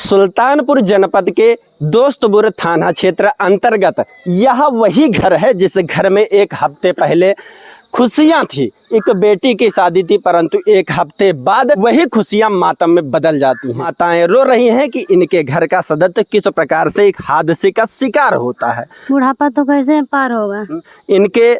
सुल्तानपुर जनपद के दोस्तपुर थाना क्षेत्र अंतर्गत यह वही घर है जिस घर में एक हफ्ते पहले खुशियां थी। एक बेटी की शादी थी, परंतु एक हफ्ते बाद वही खुशियां मातम में बदल जाती हैं। माताएं रो रही हैं कि इनके घर का सदस्य किस प्रकार से एक हादसे का शिकार होता है। बुढ़ापा तो कैसे पार होगा। इनके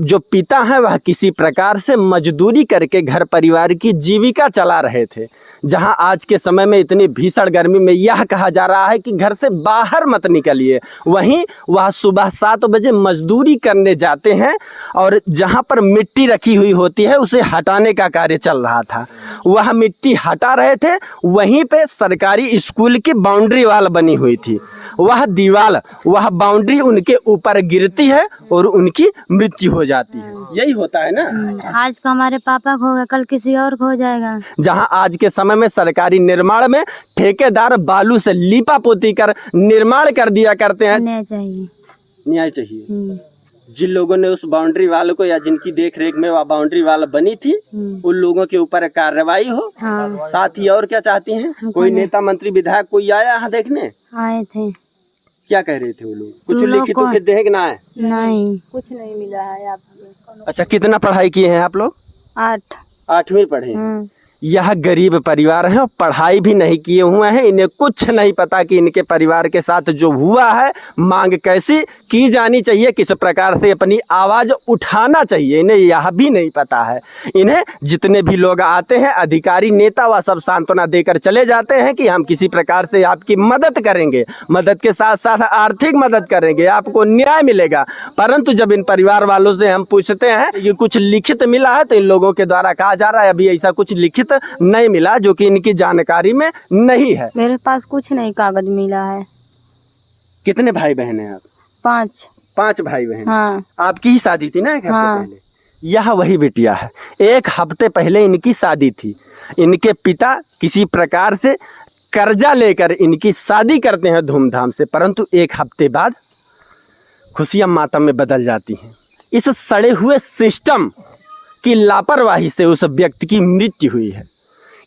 जो पिता हैं वह किसी प्रकार से मजदूरी करके घर परिवार की जीविका चला रहे थे। जहां आज के समय में इतनी भीषण गर्मी में यह कहा जा रहा है कि घर से बाहर मत निकलिए, वहीं वह सुबह 7 बजे मजदूरी करने जाते हैं और जहां पर मिट्टी रखी हुई होती है उसे हटाने का कार्य चल रहा था। वह मिट्टी हटा रहे थे, वहीं पे सरकारी स्कूल की बाउंड्री वाल बनी हुई थी। वह दीवार, वह बाउंड्री उनके ऊपर गिरती है और उनकी मृत्यु हो जाती है। यही होता है ना। आज का हमारे पापा को होगा, कल किसी और को हो जाएगा। जहां आज के समय में सरकारी निर्माण में ठेकेदार बालू से लीपा पोती कर निर्माण कर दिया करते हैं। न्याय चाहिए। जिन लोगों ने उस बाउंड्री वाल को या जिनकी देख रेख में वह बाउंड्री वाल बनी थी, उन लोगों के ऊपर कार्रवाई हो। हाँ। साथ ही और क्या चाहती हैं? कोई नेता मंत्री विधायक कोई आया यहाँ देखने? आए थे। क्या कह रहे थे वो लोग? कुछ लिखित उखित देख ना है? नहीं, कुछ नहीं मिला है। आप अच्छा, कितना पढ़ाई किए हैं आप लोग? 8वीं पढ़े। यह गरीब परिवार है और पढ़ाई भी नहीं किए हुए हैं। इन्हें कुछ नहीं पता कि इनके परिवार के साथ जो हुआ है, मांग कैसी की जानी चाहिए, किस प्रकार से अपनी आवाज़ उठाना चाहिए, इन्हें यह भी नहीं पता है। इन्हें जितने भी लोग आते हैं, अधिकारी नेता, वह सब सांत्वना देकर चले जाते हैं कि हम किसी प्रकार से आपकी मदद करेंगे, मदद के साथ साथ आर्थिक मदद करेंगे, आपको न्याय मिलेगा। परंतु जब इन परिवार वालों से हम पूछते हैं ये कुछ लिखित मिला है, तो इन लोगों के द्वारा कहा जा रहा है अभी ऐसा कुछ लिखित नहीं मिला, जो कि इनकी जानकारी में नहीं है। मेरे पास कुछ नहीं कागज मिला है। कितने भाई बहन हैं आप? 5 भाई बहन। हाँ। आपकी ही शादी थी ना एक हफ्ते हाँ। पहले? यह वही बिटिया है। एक हफ्ते पहले इनकी शादी थी। इनके पिता किसी प्रकार से कर्जा लेकर इनकी शादी करते हैं धूमधाम से, परंतु एक हफ्ते बाद खुशियां मातम में बदल जाती हैं। इस सड़े हुए सिस्टम की लापरवाही से उस व्यक्ति की मृत्यु हुई है।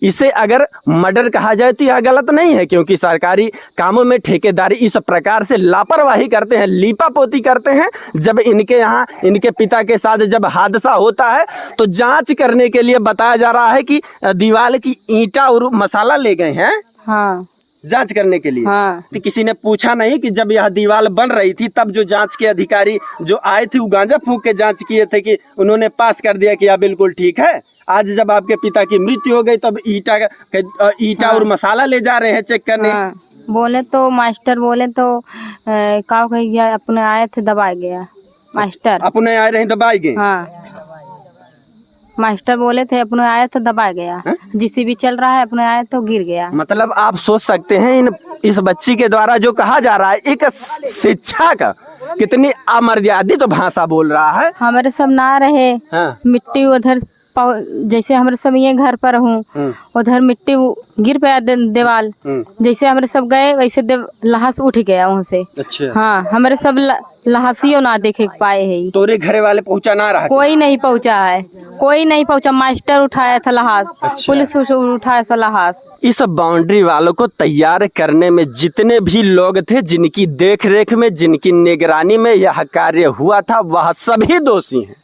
इसे अगर मर्डर कहा जाए तो यह गलत नहीं है, क्योंकि सरकारी कामों में ठेकेदारी इस प्रकार से लापरवाही करते हैं, लीपापोती करते हैं। जब इनके यहाँ इनके पिता के साथ जब हादसा होता है तो जांच करने के लिए बताया जा रहा है कि दीवार की ईंटा और मसाला ले गए हैं। हाँ। जांच करने के लिए। हाँ। तो किसी ने पूछा नहीं कि जब यह दीवार बन रही थी तब जो जांच के अधिकारी जो आए थे वो गांजा फूंक के जांच किए थे कि उन्होंने पास कर दिया कि यह बिल्कुल ठीक है। आज जब आपके पिता की मृत्यु हो गई तब ईटा और मसाला ले जा रहे हैं चेक करने। हाँ। बोले तो मास्टर बोले तो का गया, अपने आए थे दबाए गया। मास्टर अपने आए रहे दबाए गए। हाँ। मास्टर बोले थे अपने आए तो दबा गया। जिसी भी चल रहा है अपने आए तो गिर गया। मतलब आप सोच सकते हैं इस बच्ची के द्वारा जो कहा जा रहा है, एक शिक्षा का कितनी अमर्यादित भाषा बोल रहा है। हमारे सब ना रहे। हाँ। मिट्टी उधर जैसे हमारे सब ये घर पर हूँ, उधर मिट्टी गिर पाया दीवाल। जैसे हमारे सब गए वैसे लहास उठ गया वहाँ से। अच्छा। हाँ, हमारे सब लहासियों ना देखे पाए है। तोरे घरे वाले पहुँचा ना रहा? कोई नहीं पहुँचा है, कोई नहीं पहुँचा। मास्टर उठाया था लहास। अच्छा। पुलिस उठाया था लहास। इस बाउंड्री वालों को तैयार करने में जितने भी लोग थे, जिनकी देख रेख में, जिनकी निगरानी में यह कार्य हुआ था, वह सभी दोषी हैं।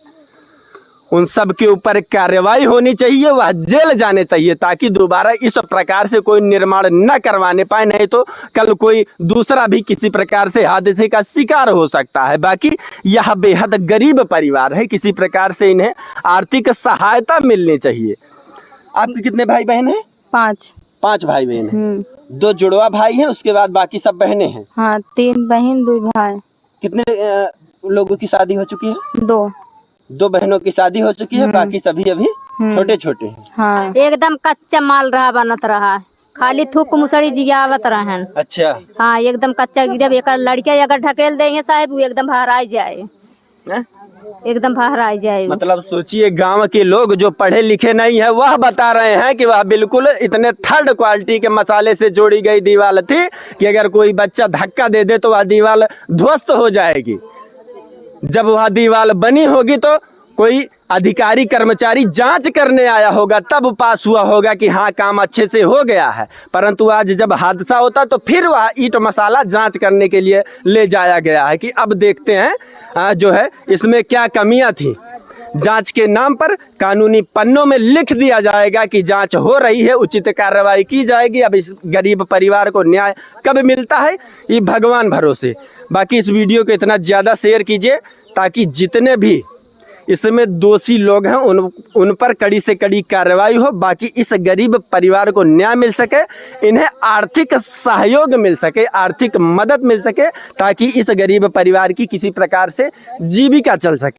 उन सब के ऊपर कार्रवाई होनी चाहिए, वह जेल जाने चाहिए, ताकि दोबारा इस प्रकार से कोई निर्माण न करवाने पाए। नहीं तो कल कोई दूसरा भी किसी प्रकार से हादसे का शिकार हो सकता है। बाकी यह बेहद गरीब परिवार है, किसी प्रकार से इन्हें आर्थिक सहायता मिलनी चाहिए। आपके कितने भाई बहन हैं? 5 भाई बहन हैं। 2 जुड़वा भाई हैं, उसके बाद बाकी सब बहनें हैं। हाँ, 3 बहन 2 भाई। कितने लोगों की शादी हो चुकी है? 2 बहनों की शादी हो चुकी है, बाकी सभी अभी छोटे छोटे हैं। हाँ। एकदम कच्चा माल रहा बनत रहा, खाली थूक मुसड़ी जियावत रहन। अच्छा। हाँ, एकदम कच्चा। जब एक लड़के अगर ढकेल देंगे साहब, वो एकदम बहराई जाए। एकदम बहराई जाए। मतलब सोचिए, गांव के लोग जो पढ़े लिखे नहीं है वह बता रहे हैं कि वह बिल्कुल इतने थर्ड क्वालिटी के मसाले से जोड़ी गई दीवार थी कि अगर कोई बच्चा धक्का दे दे तो वह दीवार ध्वस्त हो जाएगी। जब वह दीवार बनी होगी तो कोई अधिकारी कर्मचारी जांच करने आया होगा, तब पास हुआ होगा कि हाँ काम अच्छे से हो गया है। परंतु आज जब हादसा होता तो फिर वह ईंट मसाला जांच करने के लिए ले जाया गया है कि अब देखते हैं जो है इसमें क्या कमियां थी। जांच के नाम पर कानूनी पन्नों में लिख दिया जाएगा कि जांच हो रही है, उचित कार्रवाई की जाएगी। अब इस गरीब परिवार को न्याय कब मिलता है ये भगवान भरोसे। बाकी इस वीडियो को इतना ज़्यादा शेयर कीजिए ताकि जितने भी इसमें दोषी लोग हैं उन पर कड़ी से कड़ी कार्रवाई हो। बाकी इस गरीब परिवार को न्याय मिल सके, इन्हें आर्थिक सहयोग मिल सके, आर्थिक मदद मिल सके, ताकि इस गरीब परिवार की किसी प्रकार से जीविका चल सके।